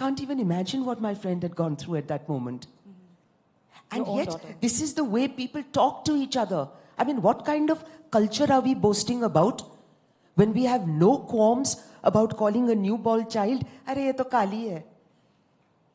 can't even imagine what my friend had gone through at that moment. And yet, this is the way people talk to each other. I mean, what kind of culture are we boasting about when we have no qualms about calling a newborn child, अरे ये तो काली है?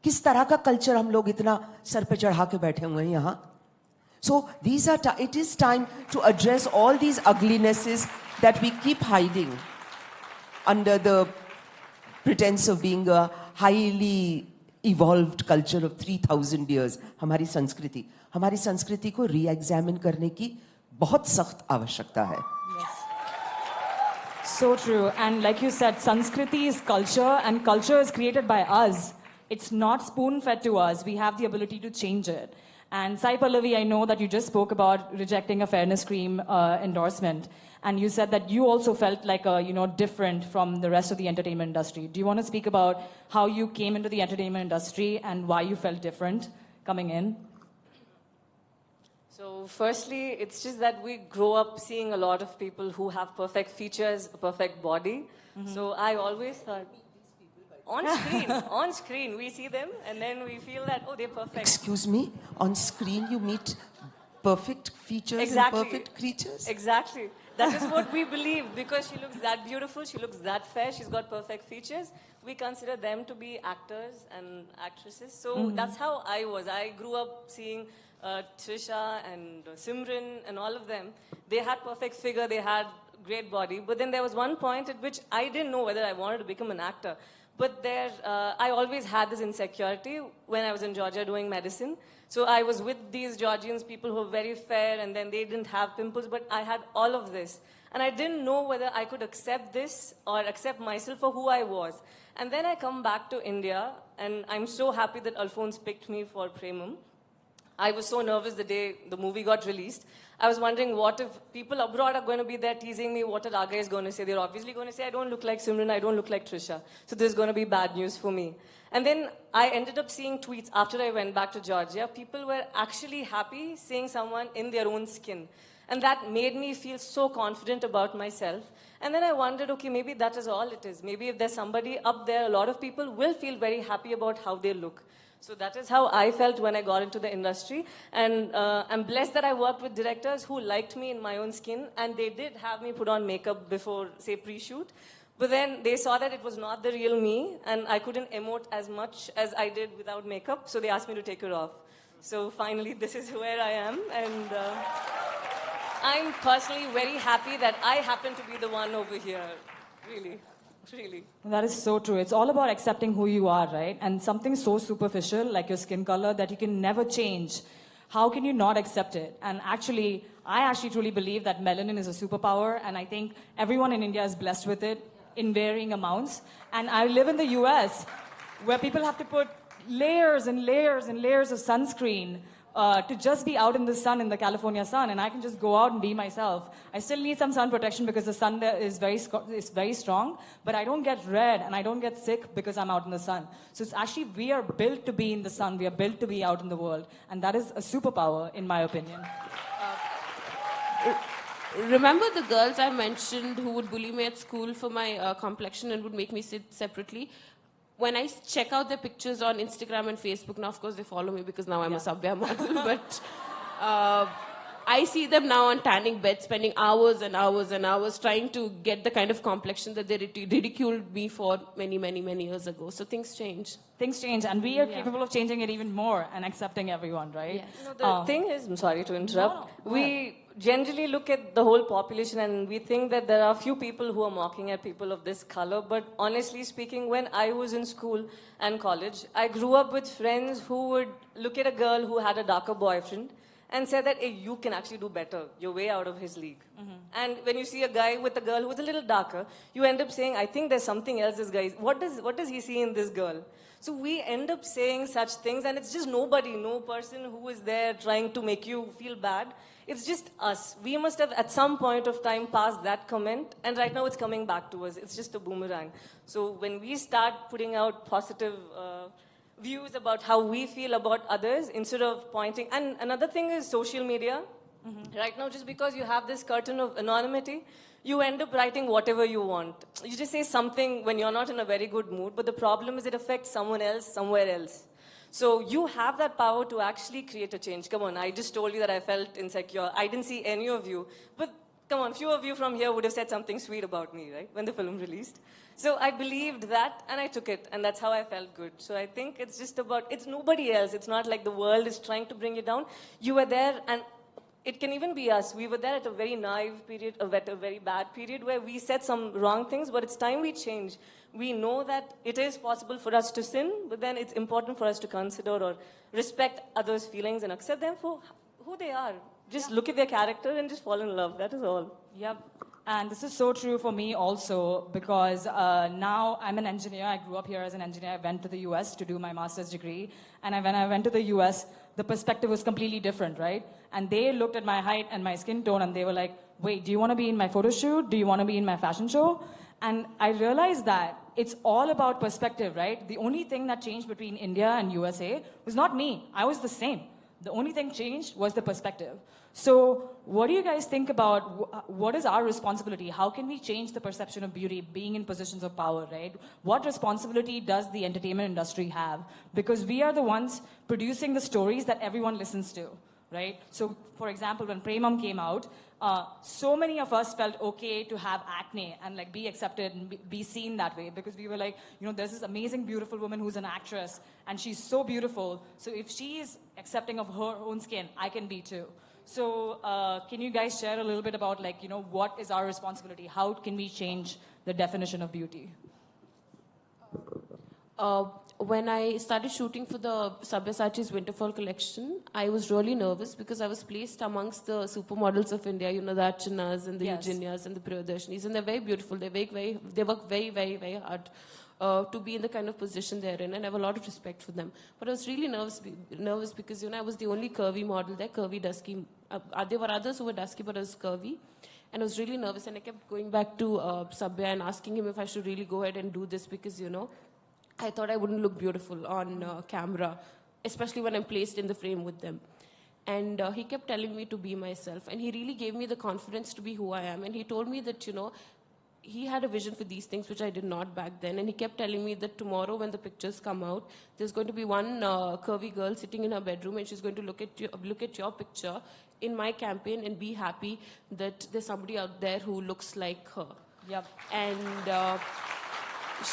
किस तरह का culture हम लोग इतना सर पे चढ़ा के बैठे हुए हैं यहाँ? So it is time to address all these uglinesses that we keep hiding under the pretense of being a highly evolved culture of 3,000 years. हमारी संस्कृति को re-examine करने की बहुत सख्त आवश्यकता है. So true. And like you said, Sanskriti is culture, and culture is created by us. It's not spoon-fed to us. We have the ability to change it. And Sai Pallavi, I know that you just spoke about rejecting a fairness cream endorsement. And you said that you also felt like different from the rest of the entertainment industry. Do you want to speak about how you came into the entertainment industry and why you felt different coming in? So firstly, it's just that we grow up seeing a lot of people who have perfect features, a perfect body. Mm-hmm. So I always thought, on screen, we see them and then we feel that, oh, they're perfect. Excuse me, on screen you meet perfect features and perfect creatures? Exactly. That is what we believe, because she looks that beautiful, she looks that fair, she's got perfect features. We consider them to be actors and actresses. So that's how I was. I grew up seeing Trisha and Simran and all of them. They had perfect figure, they had great body. But then there was one point at which I didn't know whether I wanted to become an actor. But I always had this insecurity when I was in Georgia doing medicine. So I was with these Georgians, people who were very fair, and then they didn't have pimples, but I had all of this. And I didn't know whether I could accept this or accept myself for who I was. And then I come back to India, and I'm so happy that Alphonse picked me for Premam. I was so nervous the day the movie got released. I was wondering, what if people abroad are going to be there teasing me? What are Raga is going to say? They're obviously going to say, I don't look like Simran, I don't look like Trisha. So this is going to be bad news for me. And then I ended up seeing tweets after I went back to Georgia. People were actually happy seeing someone in their own skin. And that made me feel so confident about myself. And then I wondered, okay, maybe that is all it is. Maybe if there's somebody up there, a lot of people will feel very happy about how they look. So that is how I felt when I got into the industry. And I'm blessed that I worked with directors who liked me in my own skin. And they did have me put on makeup before, say, pre-shoot. But then they saw that it was not the real me. And I couldn't emote as much as I did without makeup. So they asked me to take it off. So finally, this is where I am. And I'm personally very happy that I happen to be the one over here. Really. Really. That is so true. It's all about accepting who you are, right? And something so superficial like your skin color that you can never change. How can you not accept it? And actually, I actually truly believe that melanin is a superpower, and I think everyone in India is blessed with it in varying amounts. And I live in the US, where people have to put layers and layers and layers of sunscreen to just be out in the sun, in the California sun, and I can just go out and be myself. I still need some sun protection because the sun there is very strong, but I don't get red and I don't get sick because I'm out in the sun. So it's actually, we are built to be in the sun, we are built to be out in the world, and that is a superpower, in my opinion. Remember the girls I mentioned who would bully me at school for my complexion and would make me sit separately? When I check out their pictures on Instagram and Facebook, now of course they follow me because now I'm a Sabya model, but I see them now on tanning beds, spending hours and hours and hours trying to get the kind of complexion that they ridiculed me for many, many, many years ago. So things change. Things change, and we are capable of changing it even more and accepting everyone, right? Yes. The thing is, I'm sorry to interrupt, we generally look at the whole population and we think that there are a few people who are mocking at people of this color, but honestly speaking, when I was in school and college, I grew up with friends who would look at a girl who had a darker boyfriend and say that, hey, you can actually do better. You're way out of his league. And when you see a guy with a girl who's a little darker, you end up saying, I think there's something else this guy is. What does he see in this girl? So we end up saying such things, and it's just nobody, no person who is there trying to make you feel bad. It's just us. We must have at some point of time passed that comment, and right now it's coming back to us. It's just a boomerang. So when we start putting out positive views about how we feel about others instead of pointing, and another thing is social media. Right now, just because you have this curtain of anonymity, you end up writing whatever you want. You just say something when you're not in a very good mood, but the problem is it affects someone else somewhere else. So you have that power to actually create a change. Come on, I just told you that I felt insecure. I didn't see any of you, but come on, few of you from here would have said something sweet about me, right, when the film released. So I believed that, and I took it, and that's how I felt good. So I think it's just about, it's nobody else. It's not like the world is trying to bring you down. You were there, and it can even be us. We were there at a very naive period, at a very bad period, where we said some wrong things, but it's time we change. We know that it is possible for us to sin, but then it's important for us to consider or respect others' feelings and accept them for who they are. Just look at their character and just fall in love. That is all. Yep. And this is so true for me also because now I'm an engineer. I grew up here as an engineer. I went to the US to do my master's degree. And when I went to the US, the perspective was completely different, right? And they looked at my height and my skin tone and they were like, wait, do you want to be in my photo shoot? Do you want to be in my fashion show? And I realized that it's all about perspective, right? The only thing that changed between India and USA was not me. I was the same. The only thing changed was the perspective. So what do you guys think about what is our responsibility? How can we change the perception of beauty being in positions of power, right? What responsibility does the entertainment industry have? Because we are the ones producing the stories that everyone listens to, right? So for example, when Premam came out, so many of us felt okay to have acne and like be accepted and be seen that way because we were like, you know, there's this amazing, beautiful woman who's an actress and she's so beautiful. So if she is accepting of her own skin, I can be too. So can you guys share a little bit about like, you know, what is our responsibility? How can we change the definition of beauty? When I started shooting for the Sabyasachi's Winterfall collection, I was really nervous because I was placed amongst the supermodels of India, you know, the Archanas and the Eugenias and the Priyadarshini's, and they're very beautiful. They work very, very, very hard to be in the kind of position they're in, and I have a lot of respect for them. But I was really nervous because, you know, I was the only curvy model there, curvy, dusky. There were others who were dusky, but I was curvy. And I was really nervous, and I kept going back to Sabya and asking him if I should really go ahead and do this because, you know, I thought I wouldn't look beautiful on camera, especially when I'm placed in the frame with them. And he kept telling me to be myself. And he really gave me the confidence to be who I am. And he told me that, you know, he had a vision for these things, which I did not back then. And he kept telling me that tomorrow when the pictures come out, there's going to be one curvy girl sitting in her bedroom and she's going to look at your picture in my campaign and be happy that there's somebody out there who looks like her. Yep. And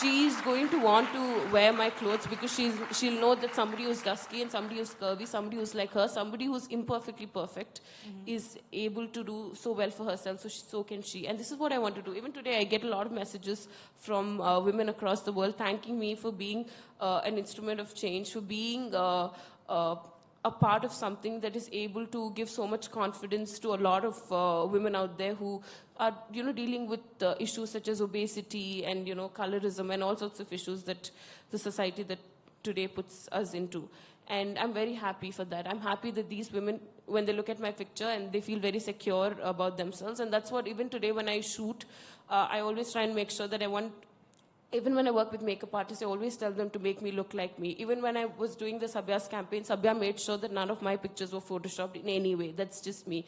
she's going to want to wear my clothes because she'll know that somebody who's dusky and somebody who's curvy, somebody who's like her, somebody who's imperfectly perfect is able to do so well for herself, so can she. And this is what I want to do. Even today, I get a lot of messages from women across the world thanking me for being an instrument of change, for being a part of something that is able to give so much confidence to a lot of women out there who are, you know, dealing with issues such as obesity and, you know, colorism and all sorts of issues that the society that today puts us into. And I'm very happy for that. I'm happy that these women, when they look at my picture and they feel very secure about themselves. And that's what, even today when I shoot, I always try and make sure that even when I work with makeup artists, I always tell them to make me look like me. Even when I was doing the Sabya's campaign, Sabya made sure that none of my pictures were photoshopped in any way. That's just me.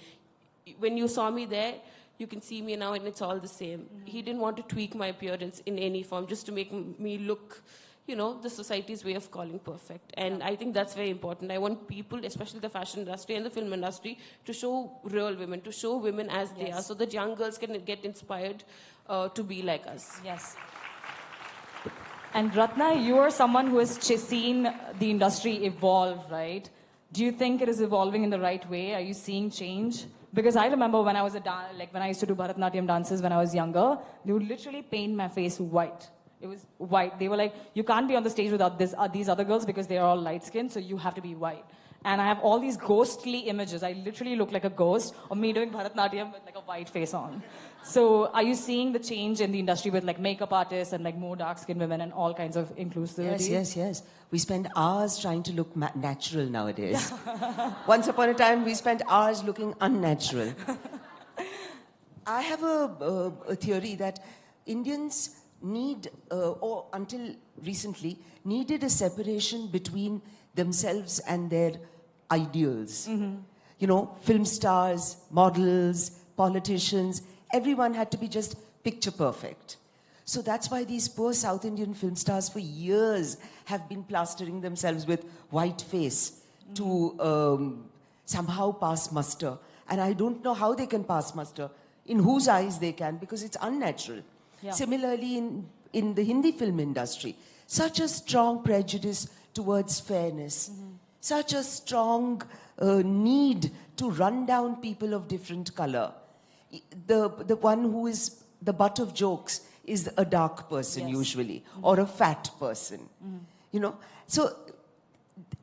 When you saw me there, you can see me now and it's all the same. He didn't want to tweak my appearance in any form just to make me look, you know, the society's way of calling perfect. And I think that's very important. I want people, especially the fashion industry and the film industry, to show real women, to show women as they are so that young girls can get inspired to be like us. Yes. And Ratna, you are someone who has seen the industry evolve, right? Do you think it is evolving in the right way? Are you seeing change? Because I remember when I was when I used to do Bharatanatyam dances when I was younger, they would literally paint my face white. It was white. They were like, you can't be on the stage without these other girls because they are all light-skinned, so you have to be white. And I have all these ghostly images. I literally look like a ghost of me doing Bharatanatyam with like a white face on. So are you seeing the change in the industry with like makeup artists and like more dark-skinned women and all kinds of inclusivity? Yes. We spend hours trying to look natural nowadays. Once upon a time, we spent hours looking unnatural. I have a theory that Indians need, or until recently, needed a separation between themselves and their ideals. film stars, models, politicians, everyone had to be just picture perfect. So that's why these poor South Indian film stars for years have been plastering themselves with white face to somehow pass muster. And I don't know how they can pass muster, in whose eyes they can, because it's unnatural. Yeah. Similarly, in the Hindi film industry, such a strong prejudice towards fairness, such a strong need to run down people of different color. The one who is the butt of jokes is a dark person usually, or a fat person. So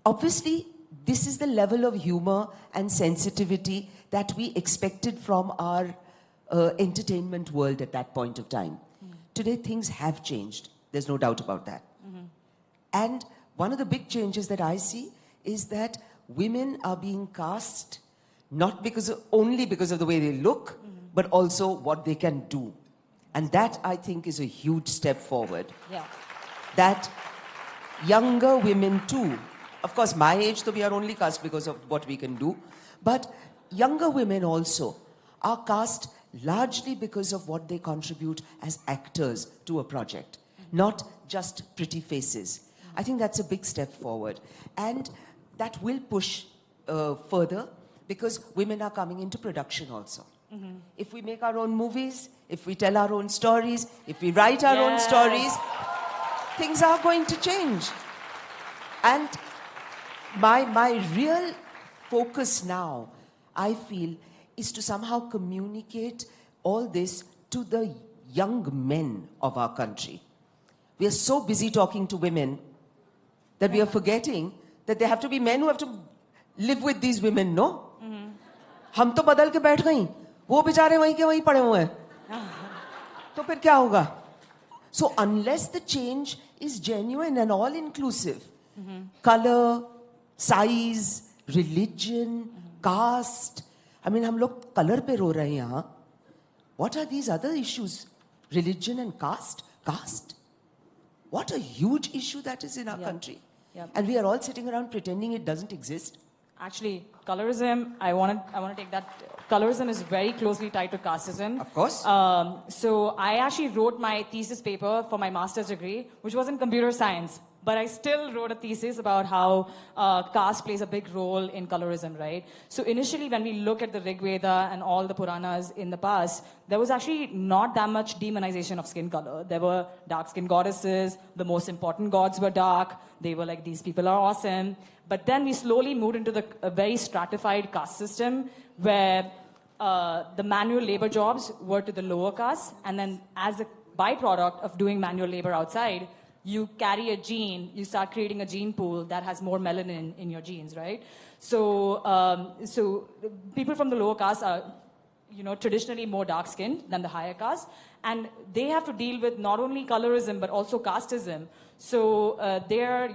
obviously this is the level of humor and sensitivity that we expected from our entertainment world at that point of time. Today things have changed. There's no doubt about that. And one of the big changes that I see is that women are being cast not only because of the way they look, but also what they can do. And that, I think, is a huge step forward. Yeah. That younger women too, of course, my age, so we are only cast because of what we can do, but younger women also are cast largely because of what they contribute as actors to a project, not just pretty faces. I think that's a big step forward. And that will push further because women are coming into production also. If we make our own movies, if we tell our own stories, if we write our own stories, things are going to change. And my real focus now, I feel, is to somehow communicate all this to the young men of our country. We are so busy talking to women that we are forgetting that there have to be men who have to live with these women, no? हम तो बदल के बैठ गई, वो बेचारे वहीं के वहीं पड़े हुए हैं, तो फिर क्या होगा? So unless the change is genuine and all inclusive, color, size, religion, caste, I mean हम लोग color पे रो रहे हैं यहाँ. What are these other issues? Religion and caste? Caste? What a huge issue that is in our country. Yeah. And we are all sitting around pretending it doesn't exist. Actually, colorism, I want to take that. Colorism is very closely tied to casteism. Of course. So I actually wrote my thesis paper for my master's degree, which was in computer science. But I still wrote a thesis about how caste plays a big role in colorism, right? So initially, when we look at the Rig Veda and all the Puranas in the past, there was actually not that much demonization of skin color. There were dark-skinned goddesses. The most important gods were dark. They were like, these people are awesome. But then we slowly moved into a very stratified caste system where the manual labor jobs were to the lower caste. And then as a byproduct of doing manual labor outside, you carry a gene, you start creating a gene pool that has more melanin in your genes, right? So, so people from the lower caste are, traditionally more dark-skinned than the higher caste, and they have to deal with not only colorism but also casteism. So they're,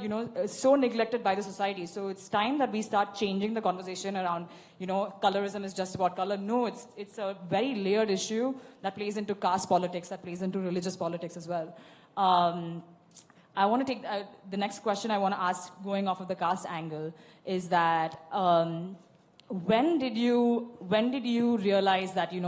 so neglected by the society. So it's time that we start changing the conversation around, colorism is just about color. No, it's a very layered issue that plays into caste politics, that plays into religious politics as well. I want to take the next question I want to ask, going off of the caste angle, is that when did you realize that you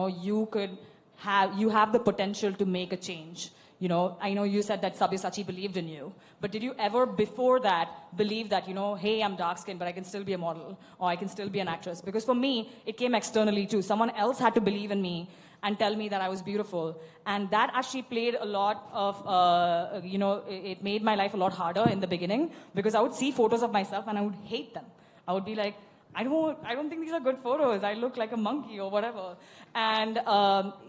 have the potential to make a change? I know you said that Sabyasachi believed in you, but did you ever before that believe that hey, I'm dark skinned but I can still be a model or I can still be an actress? Because for me it came externally too. Someone else had to believe in me and tell me that I was beautiful. And that actually played a lot of, it made my life a lot harder in the beginning because I would see photos of myself and I would hate them. I would be like, I don't think these are good photos. I look like a monkey or whatever. And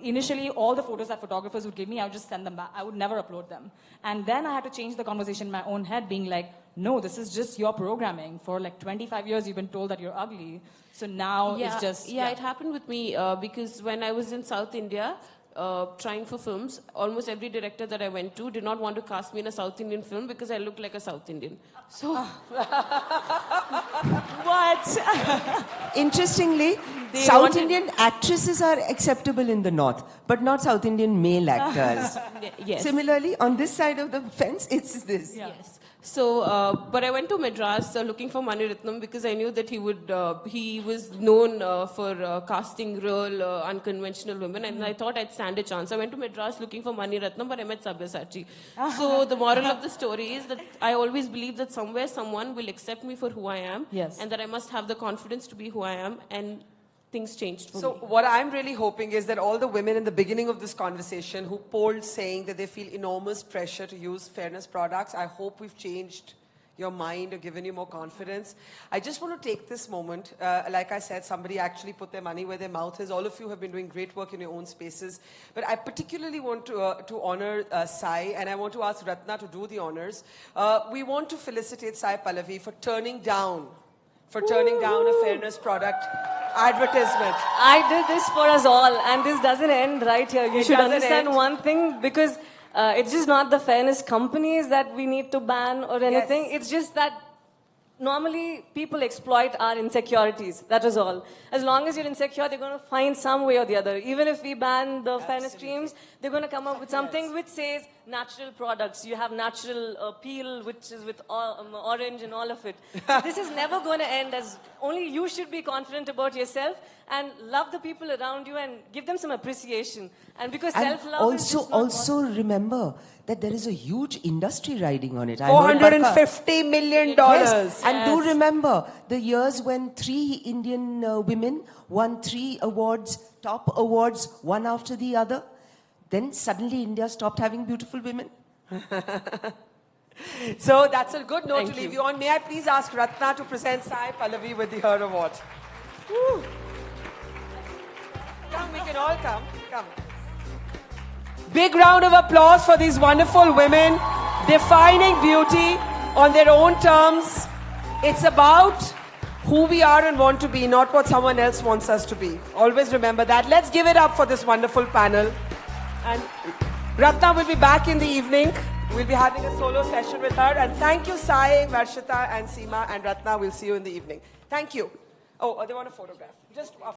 initially, all the photos that photographers would give me, I would just send them back. I would never upload them. And then I had to change the conversation in my own head, being like, no, this is just your programming. For like 25 years, you've been told that you're ugly. So now it's just... Yeah, it happened with me because when I was in South India, trying for films, almost every director that I went to did not want to cast me in a South Indian film because I looked like a South Indian. So... What? Interestingly, South Indian actresses are acceptable in the North, but not South Indian male actors. Yes. Similarly, on this side of the fence, it's this. Yeah. Yes. So, but I went to Madras looking for Mani Ratnam because I knew that he was known for casting real unconventional women, and I thought I'd stand a chance. I went to Madras looking for Mani Ratnam, but I met Sabyasachi. So the moral of the story is that I always believe that somewhere someone will accept me for who I am, Yes. and that I must have the confidence to be who I am, and things changed for So me. what I'm really hoping is that all the women in the beginning of this conversation who polled saying that they feel enormous pressure to use fairness products, I hope we've changed your mind or given you more confidence. I just want to take this moment. Like I said, somebody actually put their money where their mouth is. All of you have been doing great work in your own spaces. But I particularly want to honor Sai, and I want to ask Ratna to do the honors. We want to felicitate Sai Pallavi for turning down a fairness product advertisement. I did this for us all, and this doesn't end right here. You should doesn't understand end. one thing, because it's just not the fairness companies that we need to ban or anything. Yes. It's just that normally people exploit our insecurities. That is all. As long as you're insecure, they're going to find some way or the other. Even if we ban the fairness streams, they're going to come up with something which says natural products. You have natural peel, which is with orange and all of it. So this is never going to end. As only you should be confident about yourself and love the people around you and give them some appreciation. And because And self-love is just not also remember that there is a huge industry riding on it. I heard Barka- $450 million. Yes, and do remember the years when 3 Indian women won 3 awards, top awards, one after the other. Then suddenly India stopped having beautiful women. So that's a good note to leave you on. May I please ask Ratna to present Sai Pallavi with the Her Award? Woo. Come, we can all come. Come. Big round of applause for these wonderful women defining beauty on their own terms. It's about who we are and want to be, not what someone else wants us to be. Always remember that. Let's give it up for this wonderful panel. And Ratna will be back in the evening. We'll be having a solo session with her. And thank you, Sai, Varshita, and Seema, and Ratna. We'll see you in the evening. Thank you. Oh, they want a photograph. Just